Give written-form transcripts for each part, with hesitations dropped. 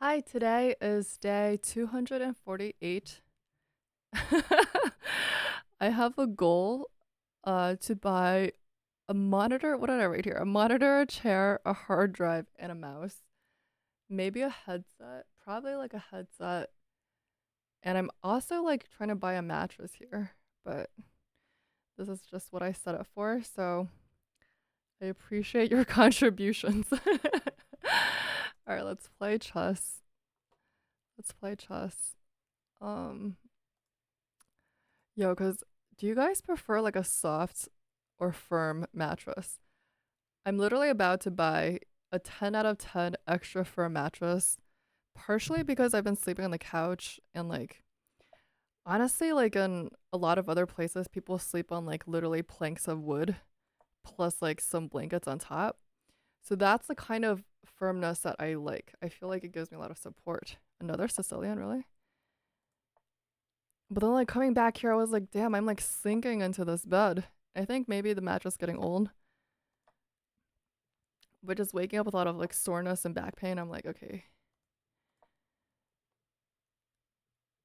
Hi, today is day 248. I have a goal to buy a monitor. What did I write here? A monitor, a chair, a hard drive, and a mouse. Maybe a headset. Probably like a headset. And I'm also like trying to buy a mattress here, but this is just what I set it for, so I appreciate your contributions. All right, let's play chess. Let's play chess. Um Yo, cause do you guys prefer like a soft or firm mattress? I'm literally about to buy a 10 out of 10 extra firm mattress, partially because I've been sleeping on the couch and like honestly, like in a lot of other places, people sleep on like literally planks of wood plus like some blankets on top. So that's the kind of firmness that I like. I feel like it gives me a lot of support. Another Sicilian, really? But then like coming back here, I was like, damn, I'm like sinking into this bed. I think maybe the mattress getting old, but just waking up with a lot of like soreness and back pain. I'm like, okay.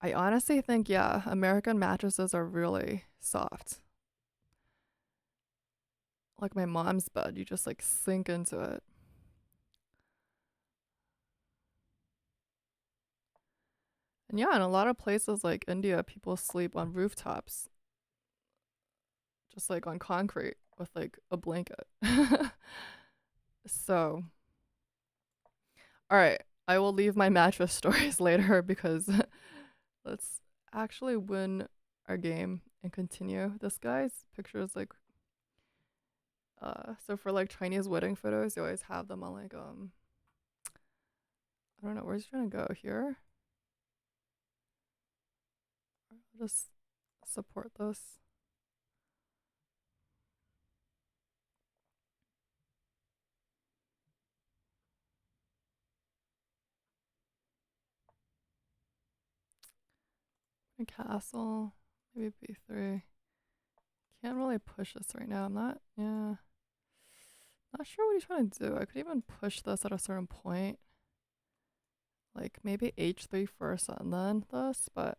I honestly think, yeah, American mattresses are really soft. Like my mom's bed, you just like sink into it. And yeah, in a lot of places like India, people sleep on rooftops, just like on concrete with like a blanket. So, all right, I will leave my mattress stories later because let's actually win our game and continue. This guy's picture is like so for like Chinese wedding photos, you always have them on like I don't know, where's he trying to go here? Just support this. A castle, maybe B3. Can't really push this right now. I'm not, yeah, not sure what he's trying to do. I could even push this at a certain point. Like maybe H3 first and then this, but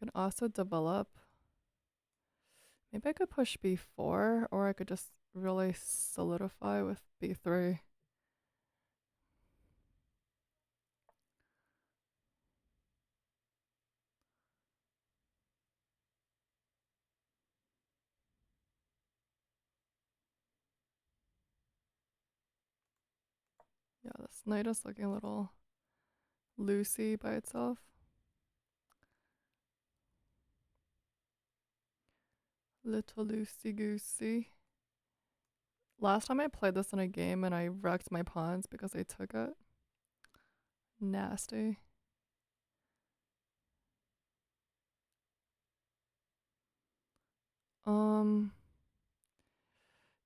I can also develop. Maybe I could push B4 or I could just really solidify with B3. Yeah, this knight is looking a little loosey by itself. Little loosey goosey. Last time I played this in a game and I wrecked my pawns because I took it. Nasty. Um,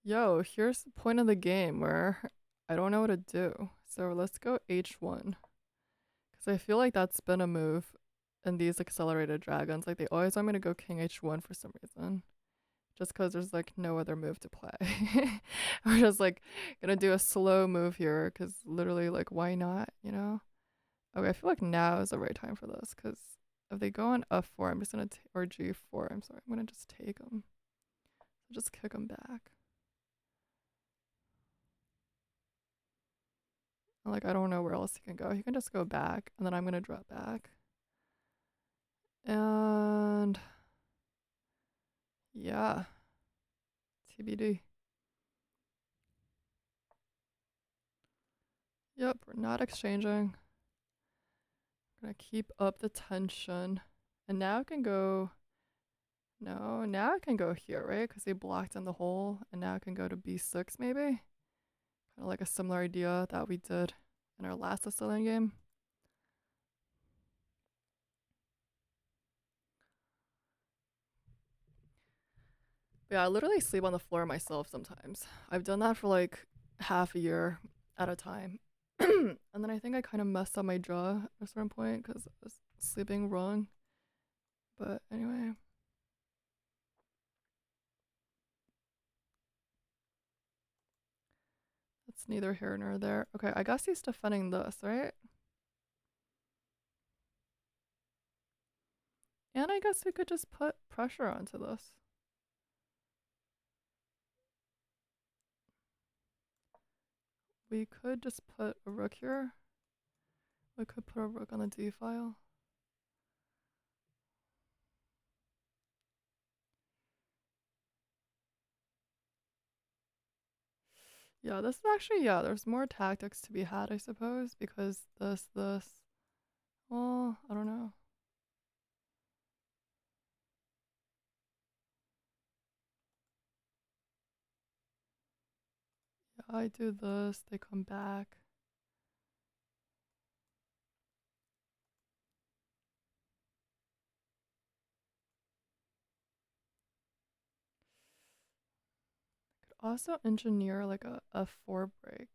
yo, here's the point of the game where I don't know what to do. So let's go H1. Because I feel like that's been a move in these accelerated dragons. Like they always want me to go King H1 for some reason. Just because there's like no other move to play. We're just like gonna do a slow move here because literally, like, why not, you know? Okay, I feel like now is the right time for this because if they go on F4, I'm just gonna, or G4, I'm sorry, I'm gonna just take them. Just kick them back. Like, I don't know where else he can go. He can just go back, and then I'm gonna drop back. And yeah, TBD. Yep, we're not exchanging. Gonna keep up the tension. And now I can go. No, now I can go here, right? Because they blocked in the hole, and now I can go to B6 maybe. Kind of like a similar idea that we did in our last Sicilian game. But yeah, I literally sleep on the floor myself sometimes. I've done that for like half a year at a time. And then I think I kind of messed up my jaw at a certain point because I was sleeping wrong. But anyway, that's neither here nor there. Okay, I guess he's defending this, right? And I guess we could just put pressure onto this. We could just put a rook here. We could put a rook on the d file. Yeah, this is actually, yeah, there's more tactics to be had, I suppose, because this. Well, I don't know. Yeah, I do this, they come back. Could also engineer like a f4 break.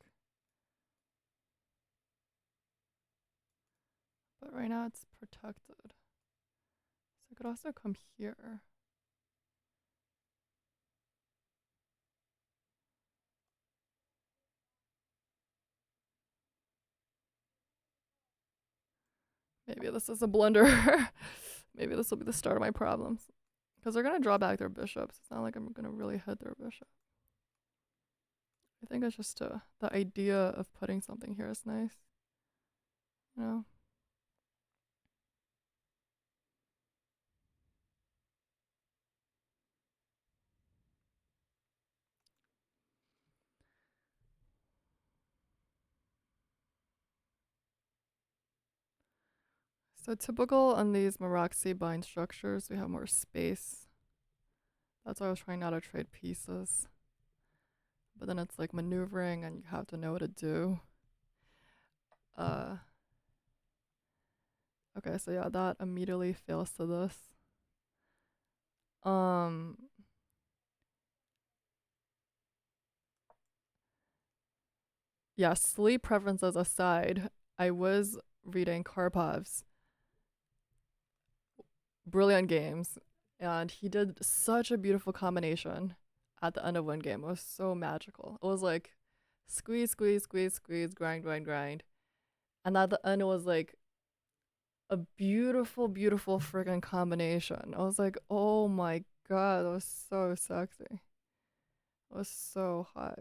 But right now it's protected. So I could also come here. Maybe this is a blunder. Maybe this will be the start of my problems. Because they're going to draw back their bishops. It's not like I'm going to really hit their bishop. I think it's just the idea of putting something here is nice. You know? So typical on these Maraxi bind structures, we have more space. That's why I was trying not to trade pieces. But then it's like maneuvering and you have to know what to do. Okay, so yeah, that immediately fails to this. Yeah, sleep preferences aside, I was reading Karpov's brilliant games, and he did such a beautiful combination at the end of one game. It was so magical. It was like squeeze, squeeze, squeeze, squeeze, grind, grind, grind. And at the end, it was like a beautiful, beautiful freaking combination. I was like, oh my god, that was so sexy. It was so hot.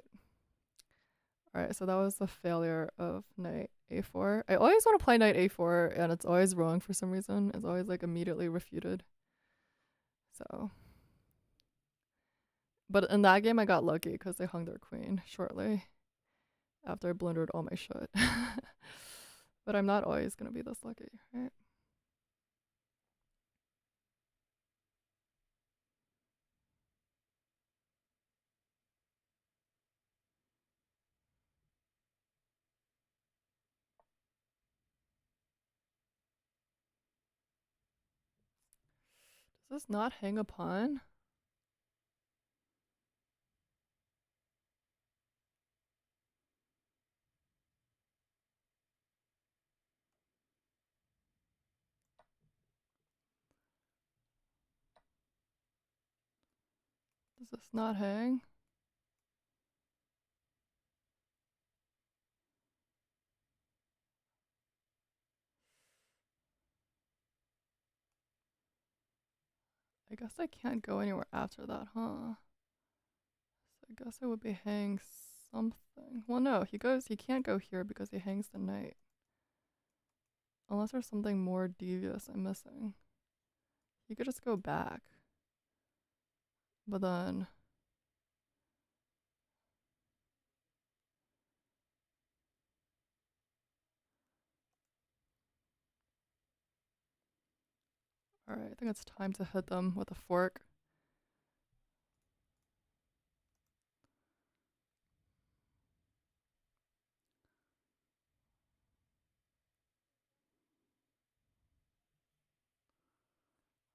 Alright, so that was the failure of knight a4. I always want to play knight a4, and it's always wrong for some reason. It's always like immediately refuted. So, but in that game, I got lucky because they hung their queen shortly after I blundered all my shit. But I'm not always gonna be this lucky, right? Does this not hang a pawn? Does this not hang? I guess I can't go anywhere after that, huh? So I guess I would be hang something. Well, no, he can't go here because he hangs the knight. Unless there's something more devious I'm missing. He could just go back. But then... Alright, I think it's time to hit them with a fork.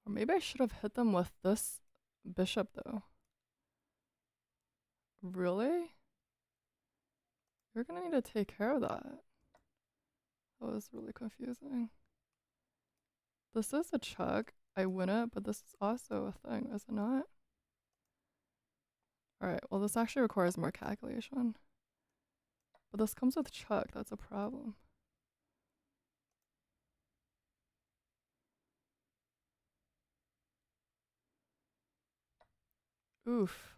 Or maybe I should have hit them with this bishop, though. Really? You're gonna need to take care of that. That was really confusing. This is a check. I win it, but this is also a thing, is it not? Alright, well this actually requires more calculation. But this comes with check, that's a problem. Oof.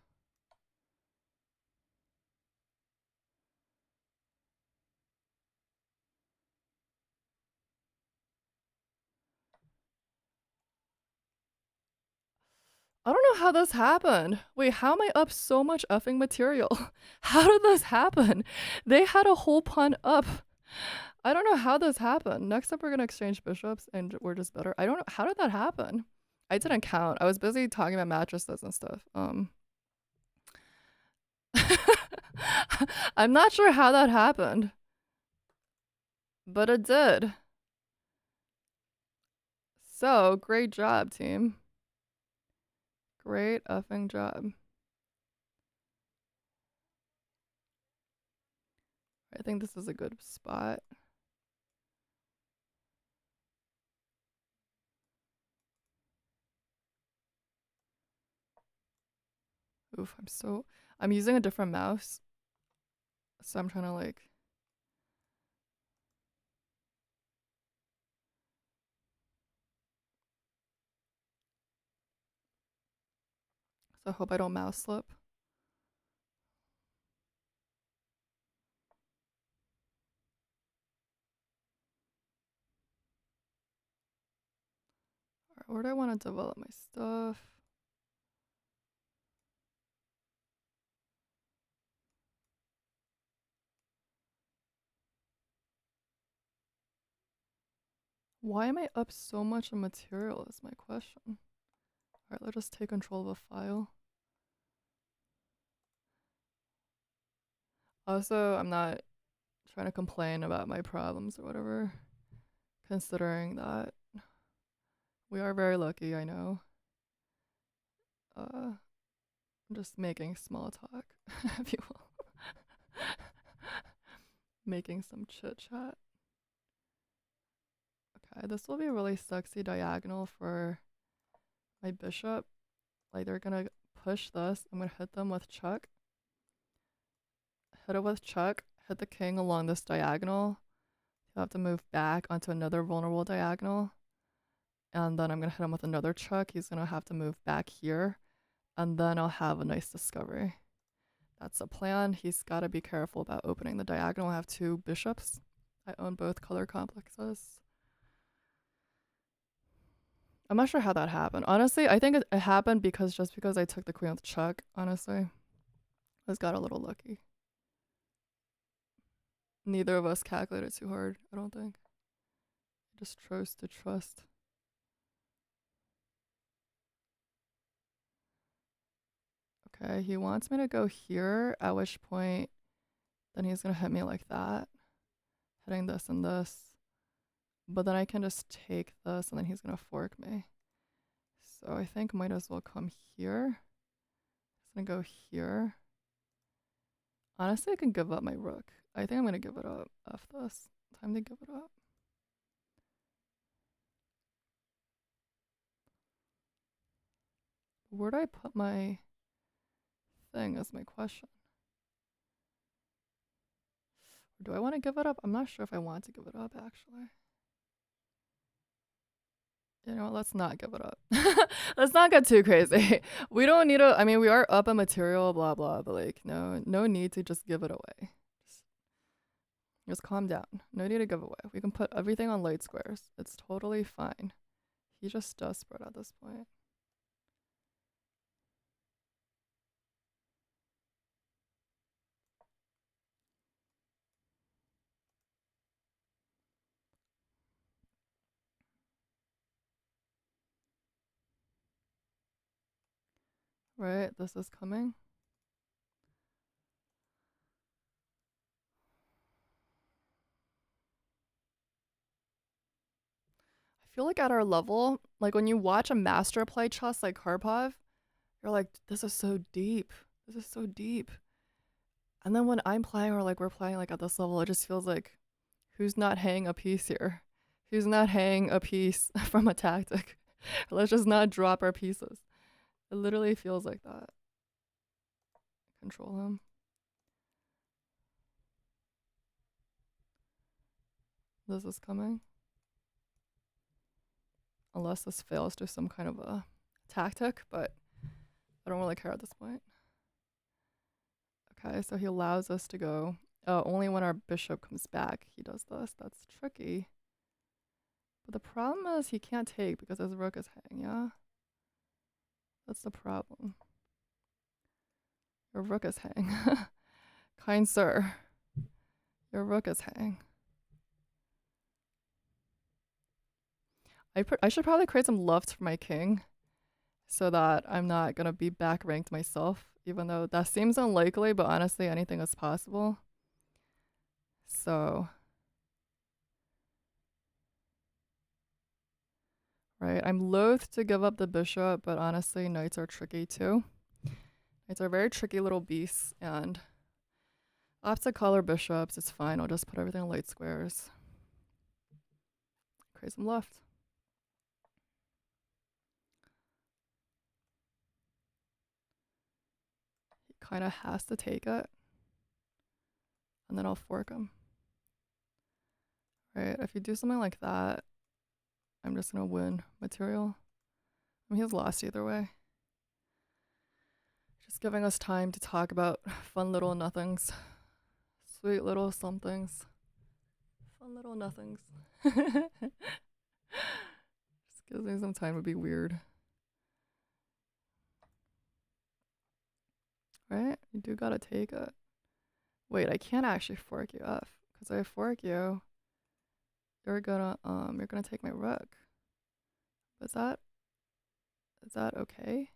I don't know how this happened. Wait, how am I up so much effing material? How did this happen? They had a whole pawn up. I don't know how this happened. Next up, we're gonna exchange bishops, and we're just better. I don't know how did that happen. I didn't count. I was busy talking about mattresses and stuff. I'm not sure how that happened, but it did. So great job, team. Great effing job. I think this is a good spot. Oof, I'm using a different mouse, so I'm trying to like. So I hope I don't mouse slip. Alright, where do I want to develop my stuff? Why am I up so much in material is my question. Alright, let's just take control of a file. Also, I'm not trying to complain about my problems or whatever, considering that we are very lucky, I know. I'm just making small talk, if you will. Making some chit chat. Okay, this will be a really sexy diagonal for my bishop. Like, they're gonna push this. I'm gonna hit them with Chuck. Hit it with Chuck. Hit the king along this diagonal. He'll have to move back onto another vulnerable diagonal. And then I'm gonna hit him with another Chuck. He's gonna have to move back here. And then I'll have a nice discovery. That's the plan. He's gotta be careful about opening the diagonal. I have two bishops. I own both color complexes. I'm not sure how that happened. Honestly, I think it happened because I took the queen with Chuck, honestly. I just got a little lucky. Neither of us calculated too hard, I don't think. Just chose to trust. Okay, he wants me to go here, at which point then he's gonna hit me like that. Hitting this and this. But then I can just take this and then he's gonna fork me. So I think might as well come here. He's gonna go here. Honestly, I can give up my rook. I think I'm gonna give it up after this. Time to give it up. Where do I put my thing is my question. Or do I want to give it up? I'm not sure if I want to give it up, actually. You know, let's not give it up. Let's not get too crazy. We don't need to, I mean, we are up in material, blah, blah, but like, no need to just give it away. Just calm down. No need to give away. We can put everything on light squares. It's totally fine. He's just desperate at this point. Right, this is coming. I feel like at our level, like when you watch a master play chess like Karpov, you're like, this is so deep. This is so deep. And then when I'm playing or like we're playing like at this level, it just feels like, who's not hanging a piece here? Who's not hanging a piece from a tactic? Let's just not drop our pieces. It literally feels like that. Control him. This is coming. Unless this fails to some kind of a tactic, but I don't really care at this point. Okay, so he allows us to go. Oh, only when our bishop comes back he does this. That's tricky. But the problem is he can't take because his rook is hanging, yeah? That's the problem. Your rook is hang. Kind sir. Your rook is hang. I should probably create some lofts for my king so that I'm not gonna be back ranked myself, even though that seems unlikely, but honestly anything is possible. So right, I'm loath to give up the bishop, but honestly knights are tricky too. Knights are very tricky little beasts, and I'll have to color bishops. It's fine. I'll just put everything in light squares. Create some left. He kind of has to take it, and then I'll fork him. Right, if you do something like that, I'm just gonna win material. I mean, he's lost either way. Just giving us time to talk about fun little nothings. Sweet little somethings. Fun little nothings. Just gives me some time to be weird. Right? You do gotta take it. Wait, I can't actually fork you up. Because if I fork you, you're gonna take my rook. Is that okay?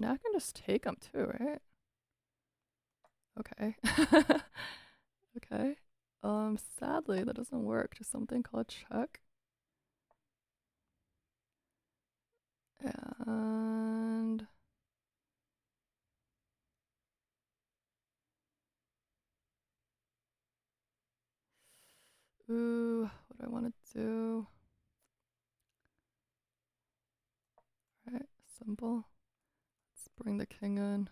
Now I can just take them too, right? Okay. Okay. Sadly that doesn't work. Just something called check. And ooh, what do I want to do? Right, simple. Let's bring the king in.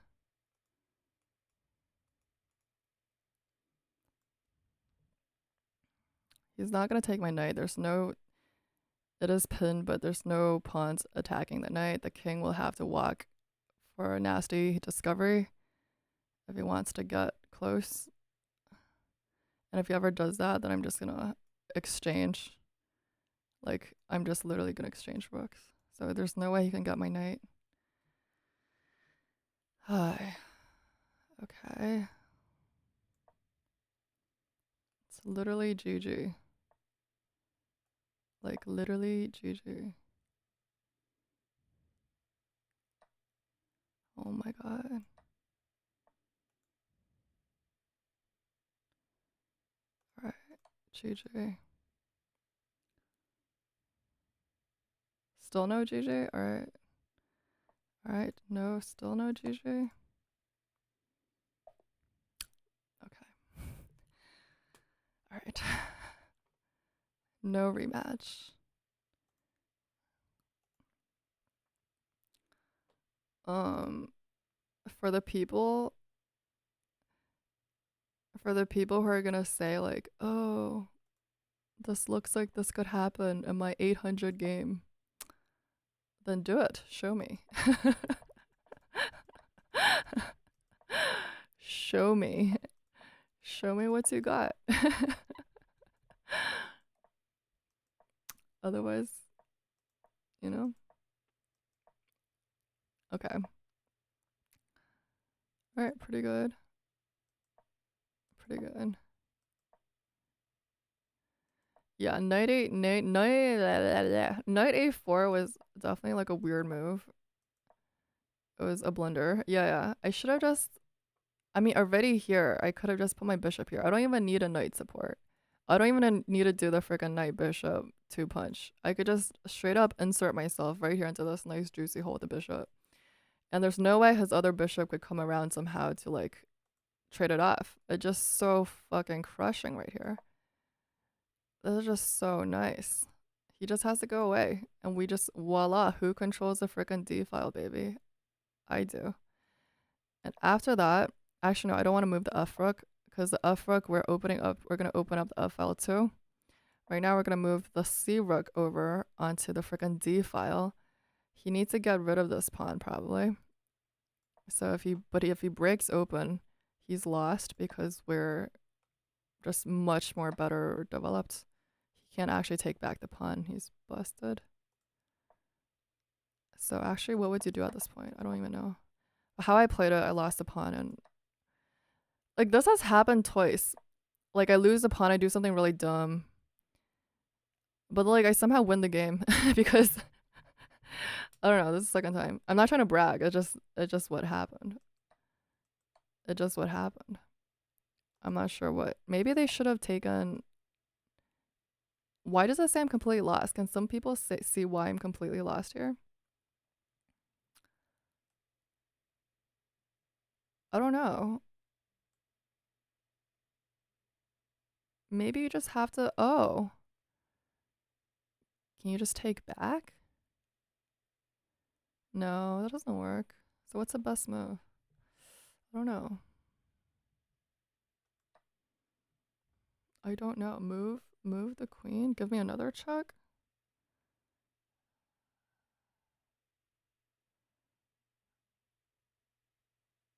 He's not gonna take my knight. There's no. It is pinned, but there's no pawns attacking the knight. The king will have to walk for a nasty discovery if he wants to get close. And if he ever does that, then I'm just gonna exchange. Like, I'm just literally gonna exchange rooks. So there's no way he can get my knight. Hi. Okay. It's literally GG. Like, literally GG. Oh my god. Alright, GG. Still no GG? Alright. Alright, no, still no GG. Okay. Alright. No rematch. For the people who are gonna say like, oh, this looks like this could happen in my 800 game, then do it. Show me. Show me. Show me what you got. Otherwise, you know? Okay. Alright, pretty good. Pretty good. Yeah, knight a4 was definitely like a weird move. It was a blunder. Yeah. I should have just. I mean, already here, I could have just put my bishop here. I don't even need a knight support. I don't even need to do the freaking knight bishop two punch. I could just straight up insert myself right here into this nice juicy hole with the bishop. And there's no way his other bishop could come around somehow to like trade it off. It's just so fucking crushing right here. This is just so nice. He just has to go away. And we just, voila, who controls the freaking D file, baby? I do. And after that, actually, no, I don't want to move the F rook because the F rook, we're going to open up the F file too. Right now we're gonna move the C rook over onto the freaking D file. He needs to get rid of this pawn probably. So if he breaks open, he's lost because we're just much more better developed. He can't actually take back the pawn. He's busted. So actually, what would you do at this point? I don't even know. How I played it, I lost the pawn, and like this has happened twice. Like I lose the pawn, I do something really dumb, but like I somehow win the game because I don't know. This is the second time. I'm not trying to brag. It just what happened. It just what happened. I'm not sure what. Maybe they should have taken. Why does it say I'm completely lost? Can some people see why I'm completely lost here? I don't know. Maybe you just have to. Oh, can you just take back? No, that doesn't work. So what's the best move? I don't know. I don't know. Move the queen. Give me another check.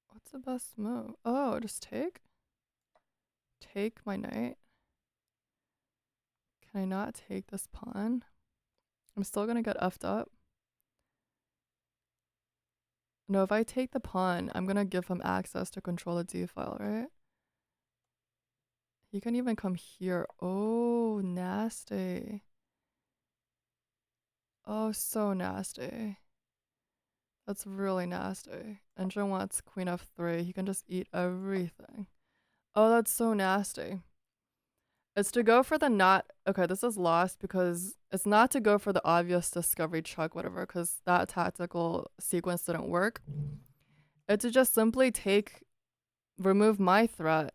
What's the best move? Oh, just take. Take my knight. Can I not take this pawn? I'm still gonna get effed up. No, if I take the pawn, I'm gonna give him access to control the d file, right? He can even come here. Oh, nasty. Oh, so nasty. That's really nasty. Engine wants queen f3. He can just eat everything. Oh, that's so nasty. It's to go for the not. Okay, this is lost because it's not to go for the obvious discovery chuck, whatever, because that tactical sequence didn't work. It's to just simply remove my threat,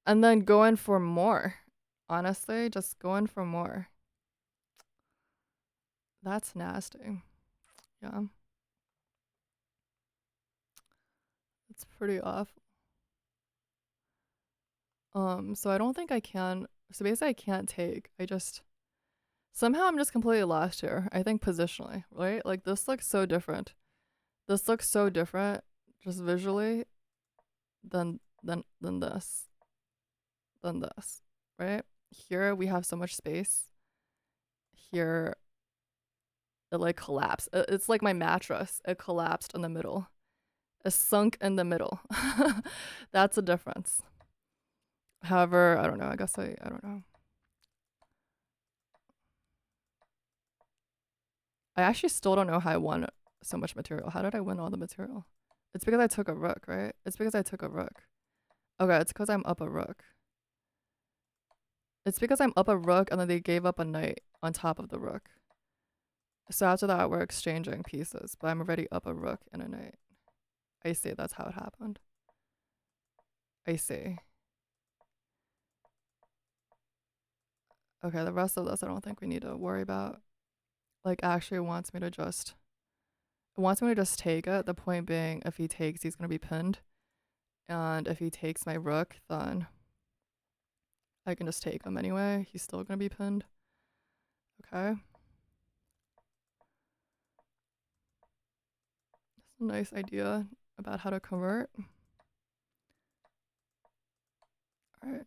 and then go in for more. Honestly, just go in for more. That's nasty. Yeah. It's pretty awful. So I don't think I can. So basically, I can't take. Somehow I'm just completely lost here. I think positionally, right? Like this looks so different. This looks so different, just visually, than this, right? Here we have so much space. Here it like collapsed. It's like my mattress. It collapsed in the middle. It sunk in the middle. That's a difference. However, I don't know. I don't know. I actually still don't know how I won so much material. How did I win all the material? It's because I took a rook, right? It's because I took a rook. Okay, it's because I'm up a rook. It's because I'm up a rook and then they gave up a knight on top of the rook. So after that, we're exchanging pieces, but I'm already up a rook and a knight. I see, that's how it happened. I see. Okay, the rest of this I don't think we need to worry about. Like, actually wants me to just take it. The point being, if he takes, he's gonna be pinned. And if he takes my rook, then I can just take him anyway. He's still gonna be pinned. Okay. That's a nice idea about how to convert. Alright.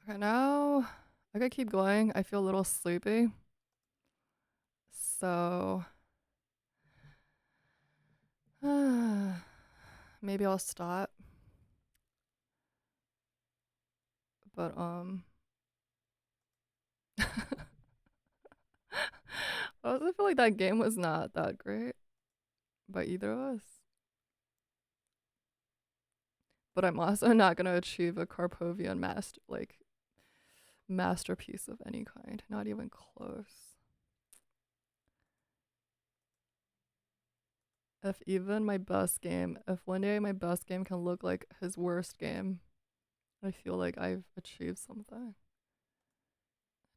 Okay, now I could keep going. I feel a little sleepy. So maybe I'll stop. But I also feel like that game was not that great by either of us. But I'm also not gonna achieve a Karpovian masterpiece of any kind. Not even close. If one day my best game can look like his worst game, I feel like I've achieved something.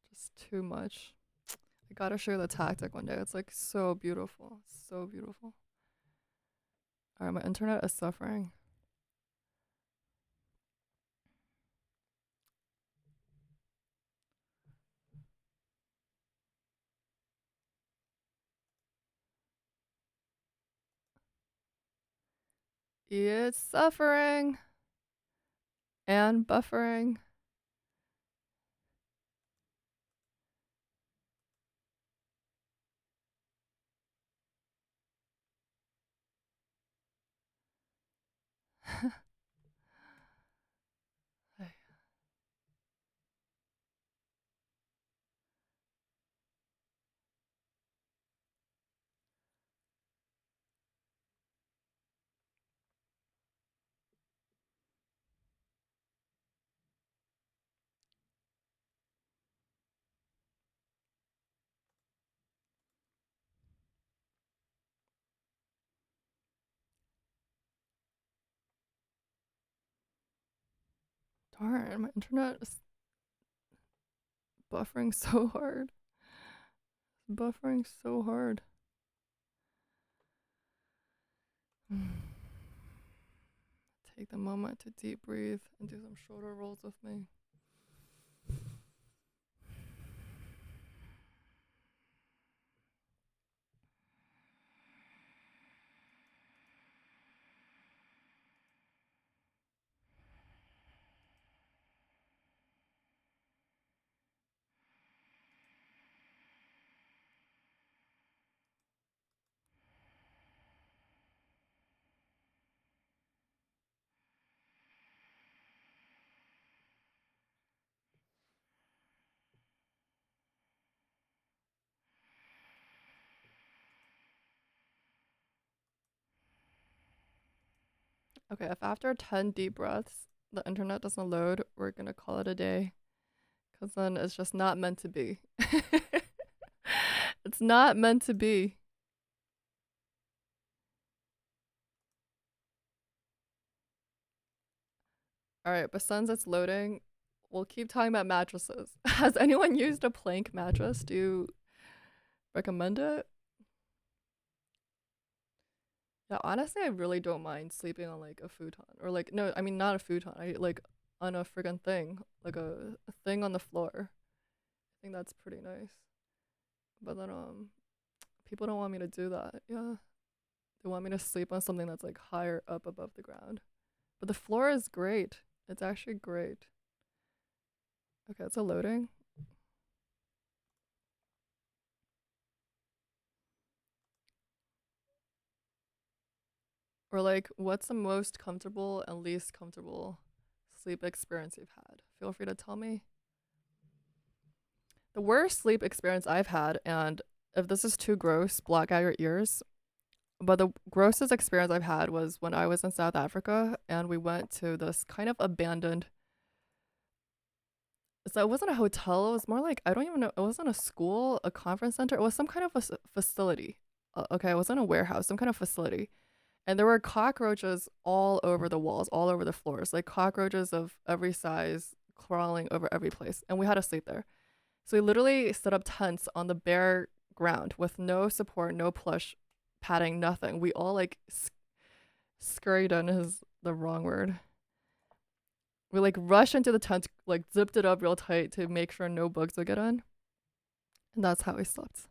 Just too much. I gotta share the tactic one day. It's like so beautiful. So beautiful. Alright, my internet is suffering. It's suffering and buffering. Darn, my internet is buffering so hard. Buffering so hard. Take the moment to deep breathe and do some shoulder rolls with me. Okay, if after 10 deep breaths the internet doesn't load, we're gonna call it a day. Because then it's just not meant to be. It's not meant to be. Alright, but since it's loading, we'll keep talking about mattresses. Has anyone used a plank mattress? Do you recommend it? Yeah, honestly, I really don't mind sleeping on like a futon. Or like, no, I mean, not a futon. I like on a friggin' thing. Like a thing on the floor. I think that's pretty nice. But then, people don't want me to do that. Yeah. They want me to sleep on something that's like higher up above the ground. But the floor is great. It's actually great. Okay, it's a loading. Or like, what's the most comfortable and least comfortable sleep experience you've had? Feel free to tell me. The worst sleep experience I've had, and if this is too gross, block out your ears. But the grossest experience I've had was when I was in South Africa and we went to this kind of abandoned. So it wasn't a hotel. It was more like, I don't even know. It wasn't a school, a conference center. It was some kind of a facility. Okay, it wasn't a warehouse, some kind of facility. And there were cockroaches all over the walls, all over the floors, like cockroaches of every size crawling over every place. And we had to sleep there. So we literally set up tents on the bare ground with no support, no plush padding, nothing. We all like scurried in is the wrong word. We like rushed into the tent, like zipped it up real tight to make sure no bugs would get in. And that's how we slept. So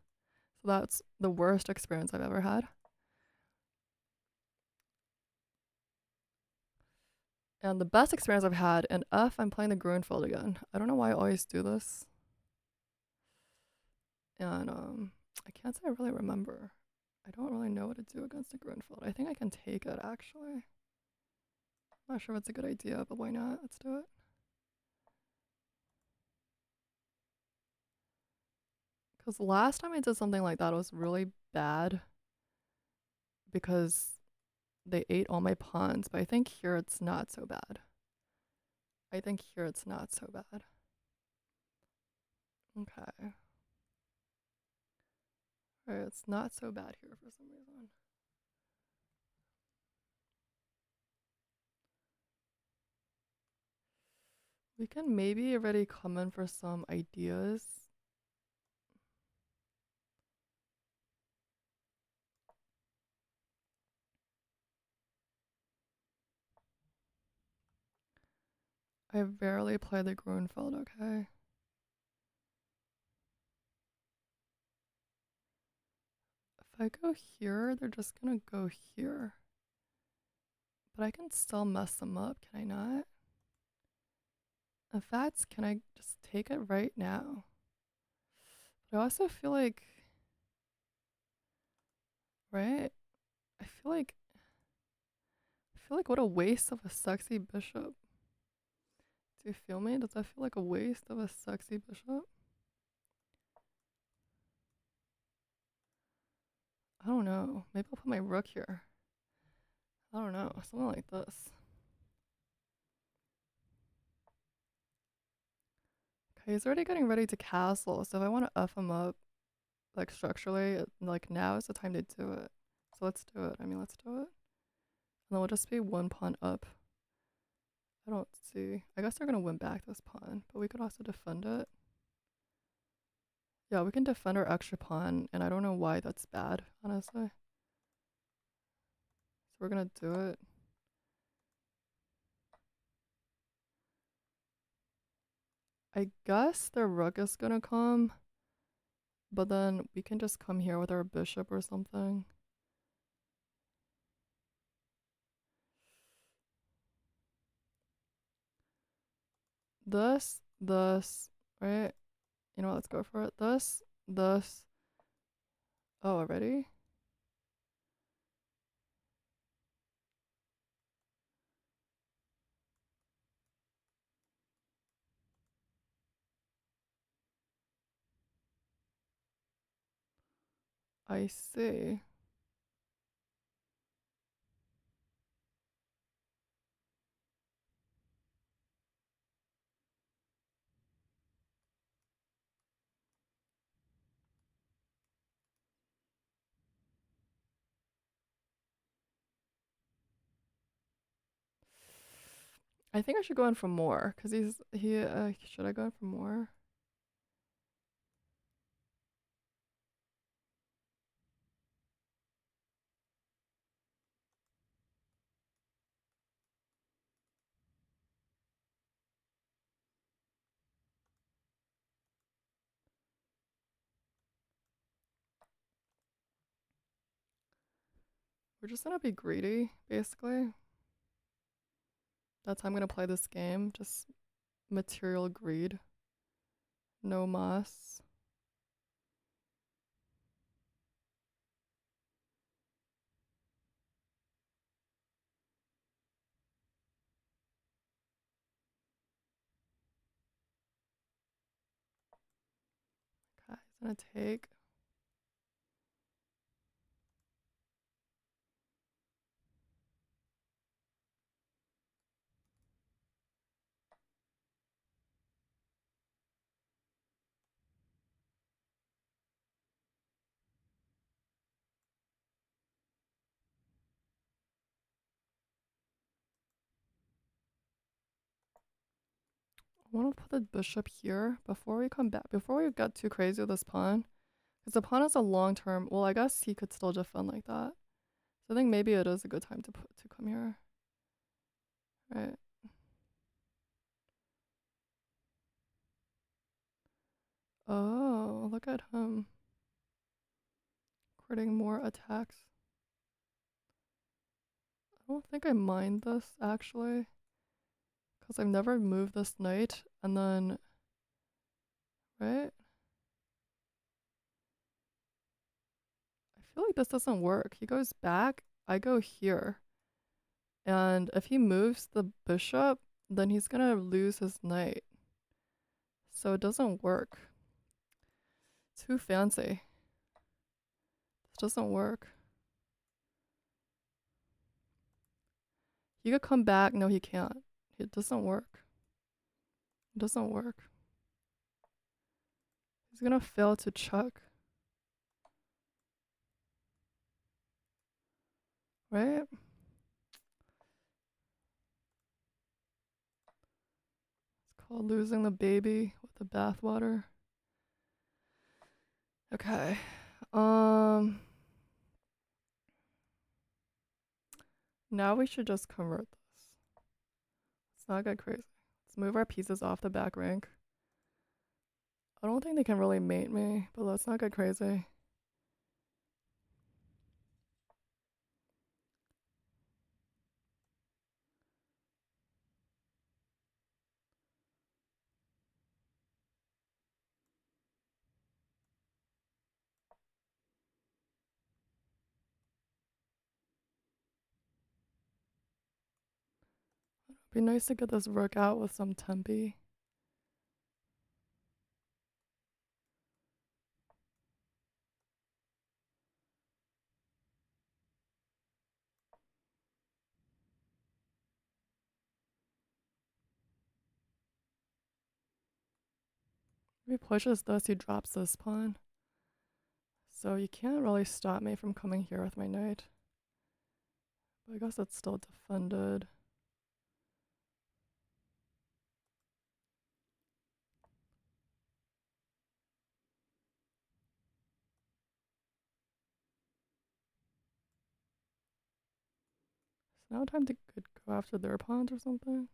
that's the worst experience I've ever had. And the best experience I've had, and I'm playing the Grunfeld again. I don't know why I always do this. And I can't say I really remember. I don't really know what to do against the Grunfeld. I think I can take it actually. Not sure if it's a good idea, but why not? Let's do it. Because last time I did something like that, it was really bad because they ate all my pawns. But I think here it's not so bad. I think here it's not so bad. Okay. Alright, it's not so bad here for some reason. We can maybe already come in for some ideas. I barely play the Grunfeld, okay? If I go here, they're just gonna go here. But I can still mess them up, can I not? In fact, can I just take it right now? But I also feel like, right? I feel like what a waste of a sexy bishop. Do you feel me? Does that feel like a waste of a sexy bishop? I don't know. Maybe I'll put my rook here. I don't know. Something like this. Okay, he's already getting ready to castle. So if I want to F him up, like structurally, like now is the time to do it. So let's do it. I mean, let's do it. And then we'll just be one pawn up. I don't see. I guess they're going to win back this pawn, but we could also defend it. Yeah, we can defend our extra pawn, and I don't know why that's bad, honestly. So we're going to do it. I guess their rook is going to come, but then we can just come here with our bishop or something. This, right? You know what, let's go for it. This. Oh, already? I see. I think I should go in for more, because should I go in for more? We're just gonna be greedy, basically. That's how I'm gonna play this game. Just material greed. No mas. Okay, he's gonna take. I want to put the bishop here before we come back. Before we get too crazy with this pawn. Because the pawn is a long term. Well, I guess he could still defend like that. So I think maybe it is a good time to come here. Right. Oh, look at him. Creating more attacks. I don't think I mind this actually. Because I've never moved this knight and then, right? I feel like this doesn't work. He goes back, I go here. And if he moves the bishop, then he's gonna lose his knight. So it doesn't work. Too fancy. This doesn't work. He could come back. No, he can't. It doesn't work. It doesn't work. He's gonna fail to check. Right? It's called losing the baby with the bathwater. Okay. Now we should just convert this. Let's not get crazy. Let's move our pieces off the back rank. I don't think they can really mate me, but let's not get crazy. Be nice to get this rook out with some tempi. If he pushes this, he drops this pawn. So you can't really stop me from coming here with my knight. But I guess it's still defended. So now time to go after their pawns or something.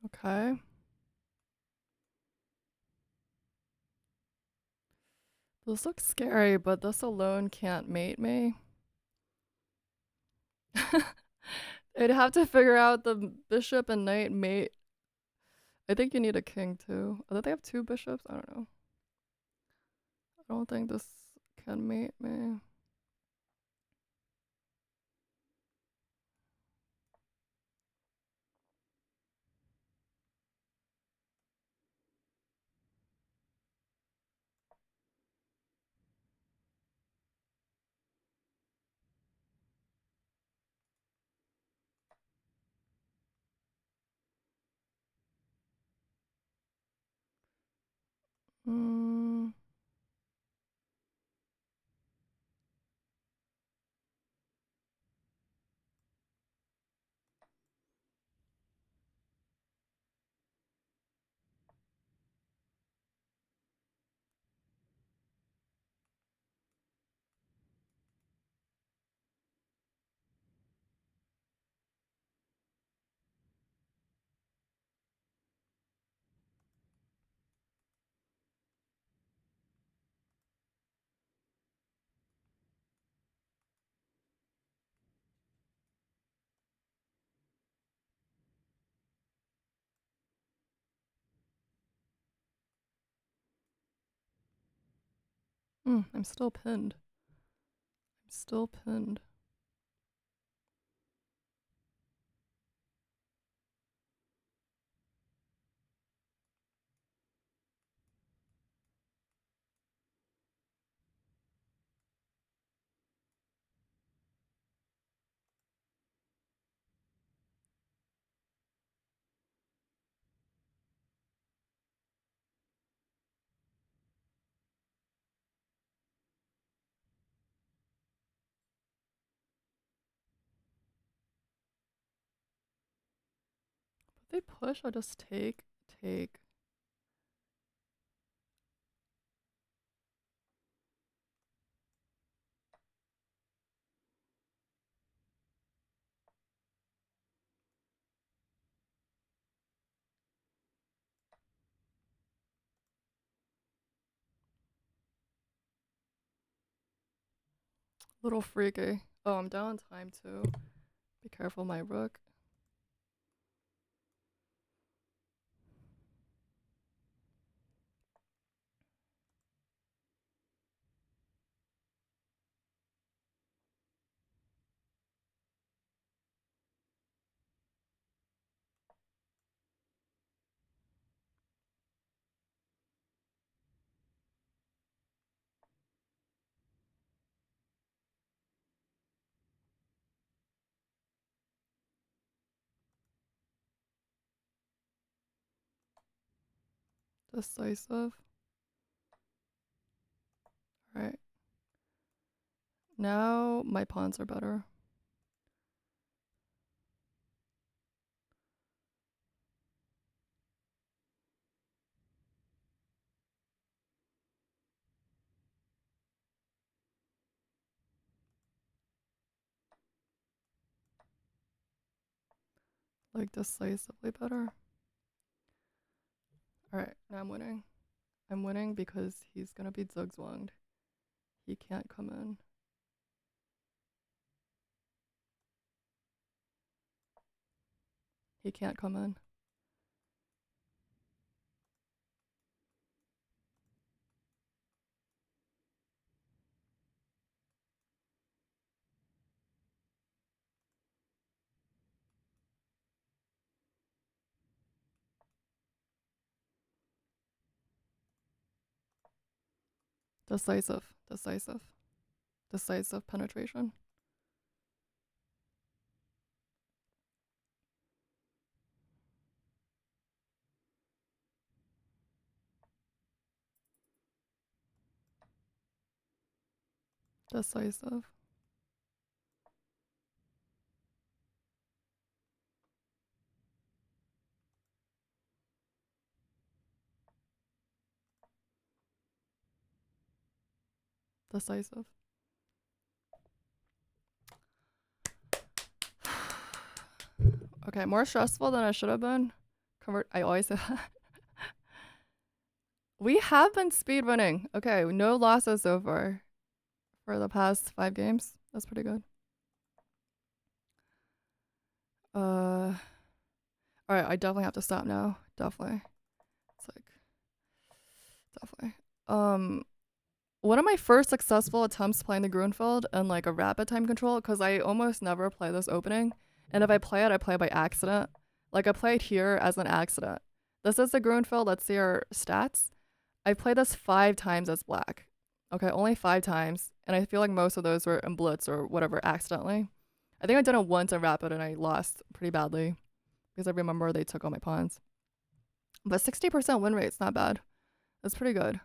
Okay. This looks scary, but this alone can't mate me. I'd have to figure out the bishop and knight mate. I think you need a king too. Oh, do they have two bishops? I don't know. I don't think this can mate me. Mm, I'm still pinned. I'm still pinned. If they push, I'll just take. Little freaky. Oh, I'm down on time too. Be careful, my rook. Decisive. Alright. Now my pawns are better. Like decisively better. Alright, now I'm winning. I'm winning because he's gonna be zugzwanged. He can't come in. He can't come in. Decisive. Decisive. Decisive penetration. Decisive. Decisive. Okay, more stressful than I should have been. I always say that. We have been speed running. Okay, no losses so far for the past 5 games. That's pretty good. All right, I definitely have to stop now. Definitely. It's like definitely. One of my first successful attempts playing the Grunfeld and like a rapid time control, because I almost never play this opening, and if I play it, I play it by accident. Like I played here as an accident. This is the Grunfeld. Let's see our stats. I played this 5 times as black. Okay, only 5 times, and I feel like most of those were in blitz or whatever accidentally. I think I did it once in rapid and I lost pretty badly because I remember they took all my pawns. But 60% win rate's not bad. That's pretty good.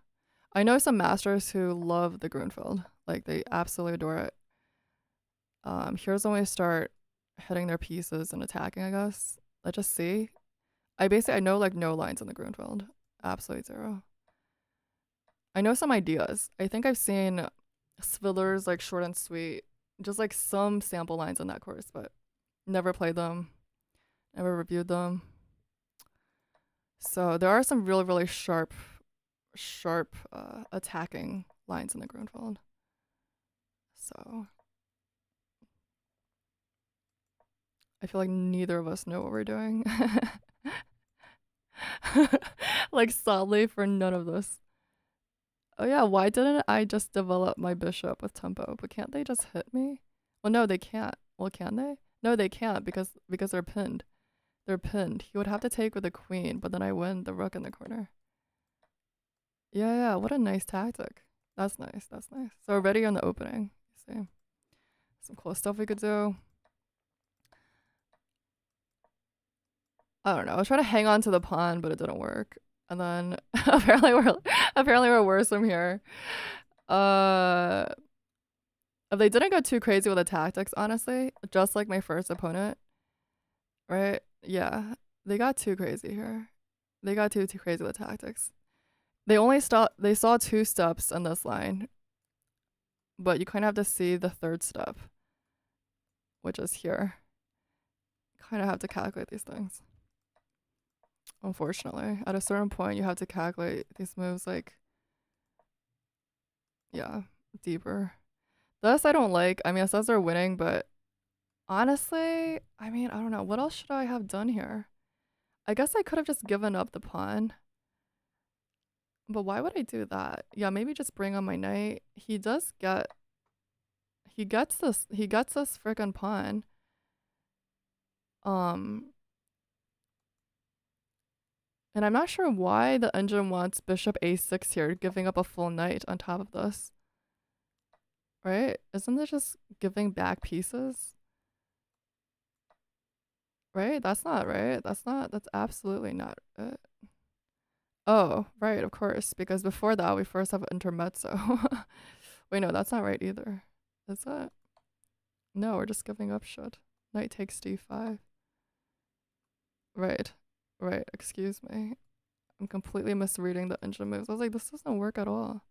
I know some masters who love the Grunfeld. Like they absolutely adore it. Here's when we start hitting their pieces and attacking, I guess. Let's just see. I know like no lines in the Grunfeld. Absolutely 0. I know some ideas. I think I've seen Svillers like short and sweet. Just like some sample lines in that course, but never played them. Never reviewed them. So there are some really, really sharp attacking lines in the Grunfeld. So I feel like neither of us know what we're doing. Like solidly for none of this. Oh yeah, why didn't I just develop my bishop with tempo? But can't they just hit me? Well, no, they can't. Well, can they? No, they can't because they're pinned. They're pinned. He would have to take with a queen, but then I win the rook in the corner. Yeah, yeah. What a nice tactic. That's nice. That's nice. So we're ready on the opening. See, some cool stuff we could do. I don't know. I was trying to hang on to the pawn, but it didn't work. And then apparently we're worse from here. Uh, if they didn't go too crazy with the tactics, honestly, just like my first opponent, right? Yeah, they got too crazy here. They got too crazy with tactics. They saw 2 steps in this line, but you kind of have to see the 3rd step, which is here. Kind of have to calculate these things. Unfortunately, at a certain point, you have to calculate these moves like, yeah, deeper. This I don't like. I mean, it says they're winning, but Honestly, I mean, I don't know. What else should I have done here? I guess I could have just given up the pawn. But why would I do that? Yeah, maybe just bring on my knight. He gets this freaking pawn. Um, and I'm not sure why the engine wants bishop a6 here, giving up a full knight on top of this. Right? Isn't it just giving back pieces? Right? That's not right. That's absolutely not it. Oh, right, of course, because before that we first have intermezzo. Wait, no, that's not right either. Is that? No, we're just giving up shit. Knight takes d5. Right. Right, excuse me. I'm completely misreading the engine moves. I was like, this doesn't work at all.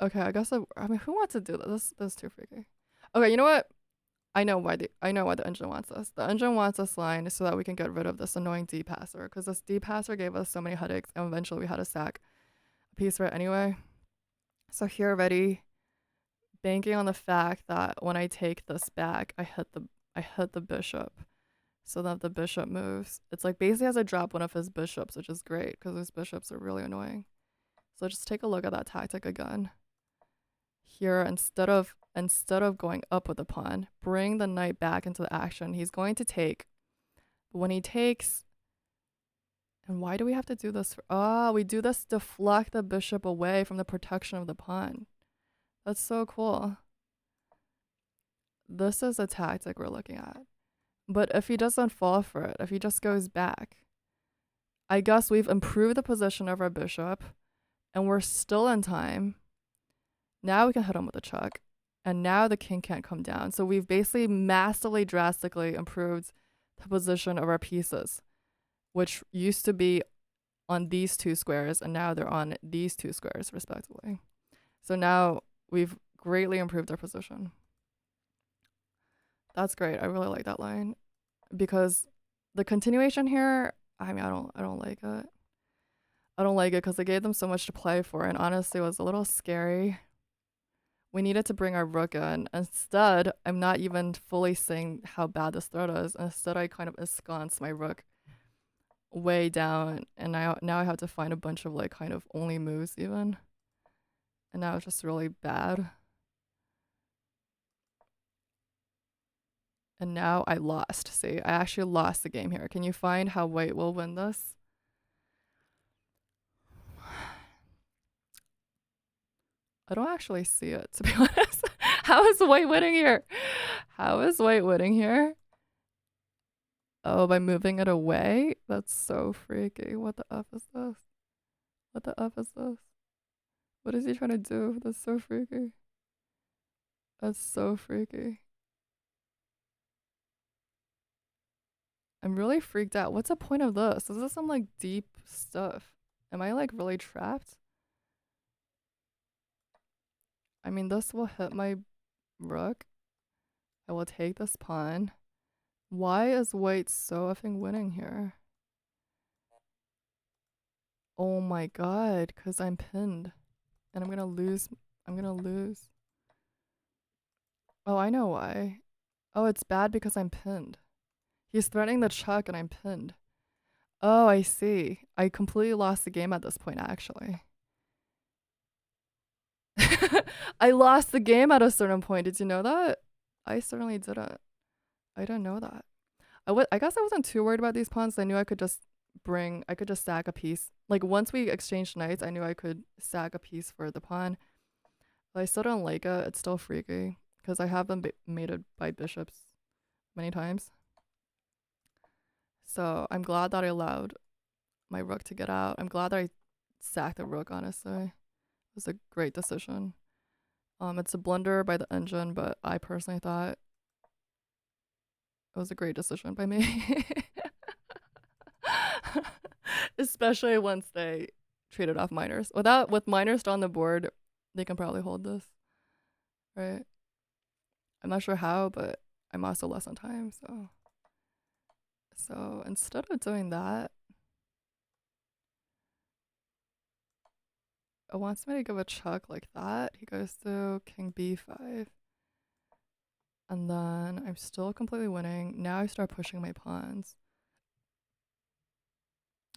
Okay, I mean, who wants to do this? This is too freaky. Okay, you know what? I know why the engine wants us. The engine wants this line so that we can get rid of this annoying D passer, because this D passer gave us so many headaches, and eventually we had to sack a piece for it anyway. So here already, banking on the fact that when I take this back, I hit the bishop, so that the bishop moves. It's like basically has to drop one of his bishops, which is great because his bishops are really annoying. So just take a look at that tactic again. Here, instead of going up with the pawn, bring the knight back into the action. He's going to take. But when he takes, and why do we have to do this? We do this to deflect the bishop away from the protection of the pawn. That's so cool. This is a tactic we're looking at. But if he doesn't fall for it, if he just goes back, I guess we've improved the position of our bishop, and we're still in time. Now we can hit him with a chuck, and now the king can't come down. So we've basically massively, drastically improved the position of our pieces, which used to be on these two squares, and now they're on these two squares, respectively. So now we've greatly improved our position. That's great. I really like that line because the continuation here, I mean, I don't like it. I don't like it because they gave them so much to play for, and honestly, it was a little scary. We needed to bring our rook in. Instead, I'm not even fully saying how bad this threat is. Instead, I kind of ensconce my rook way down, and now I have to find a bunch of like kind of only moves even. And now it's just really bad. And now I lost. See, I actually lost the game here. Can you find how white will win this? I don't actually see it, to be honest. How is white winning here? How is white winning here? Oh, by moving it away? That's so freaky. What the F is this? What the F is this? What is he trying to do? That's so freaky. That's so freaky. I'm really freaked out. What's the point of this? Is this some like deep stuff? Am I like really trapped? I mean, this will hit my rook. I will take this pawn. Why is white so effing winning here? Oh my god, because I'm pinned. And I'm gonna lose. I'm gonna lose. Oh, I know why. Oh, it's bad because I'm pinned. He's threatening the chuck and I'm pinned. Oh, I see. I completely lost the game at this point, actually. I lost the game at a certain point. Did you know that? I certainly didn't. I didn't know that. I guess I wasn't too worried about these pawns. I knew I could just stack a piece. Like once we exchanged knights, I knew I could stack a piece for the pawn. But I still don't like it. It's still freaky because I have been mated by bishops many times. So I'm glad that I allowed my rook to get out. I'm glad that I sacked the rook, honestly. It was a great decision. It's a blunder by the engine, but I personally thought it was a great decision by me. Especially once they traded off minors. With minors still on the board, they can probably hold this. Right? I'm not sure how, but I'm also less on time, so instead of doing that, it wants me to give a chuck like that. He goes to king b5. And then I'm still completely winning. Now I start pushing my pawns.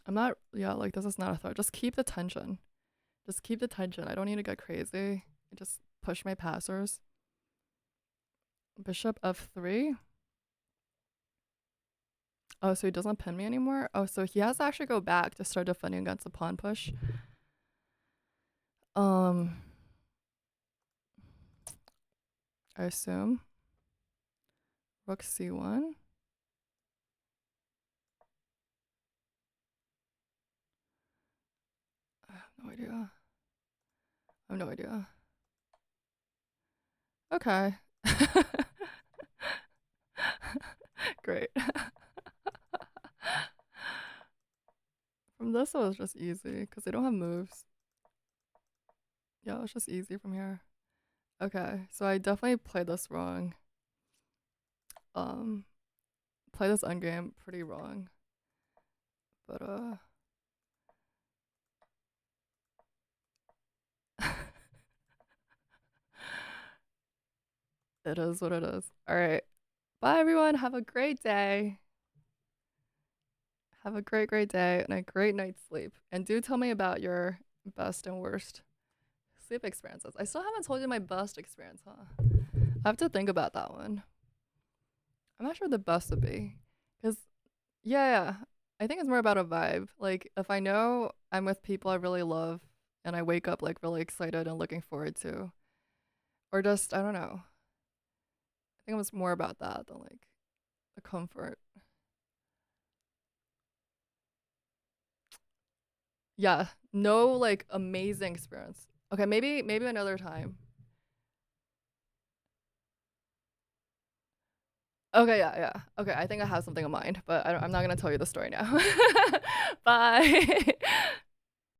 I'm not, yeah, like this is not a threat. Just keep the tension. Just keep the tension. I don't need to get crazy. I just push my passers. Bishop f3. Oh, so he doesn't pin me anymore? Oh, so he has to actually go back to start defending against the pawn push. I assume. Rook c1. I have no idea. I have no idea. Okay. Great. From this, it was just easy because they don't have moves. Yeah, it's just easy from here. Okay, so I definitely played this wrong. Um, play this endgame pretty wrong. But it is what it is. All right. Bye everyone. Have a great day. Have a great day and a great night's sleep. And do tell me about your best and worst sleep experiences. I still haven't told you my best experience, huh? I have to think about that one. I'm not sure the best would be. Because, yeah, I think it's more about a vibe. Like, if I know I'm with people I really love and I wake up like really excited and looking forward to, or just, I don't know. I think it was more about that than like the comfort. Yeah, no like amazing experience. Okay, maybe another time. Okay, yeah, yeah. Okay, I think I have something in mind, but I'm not gonna tell you the story now. Bye.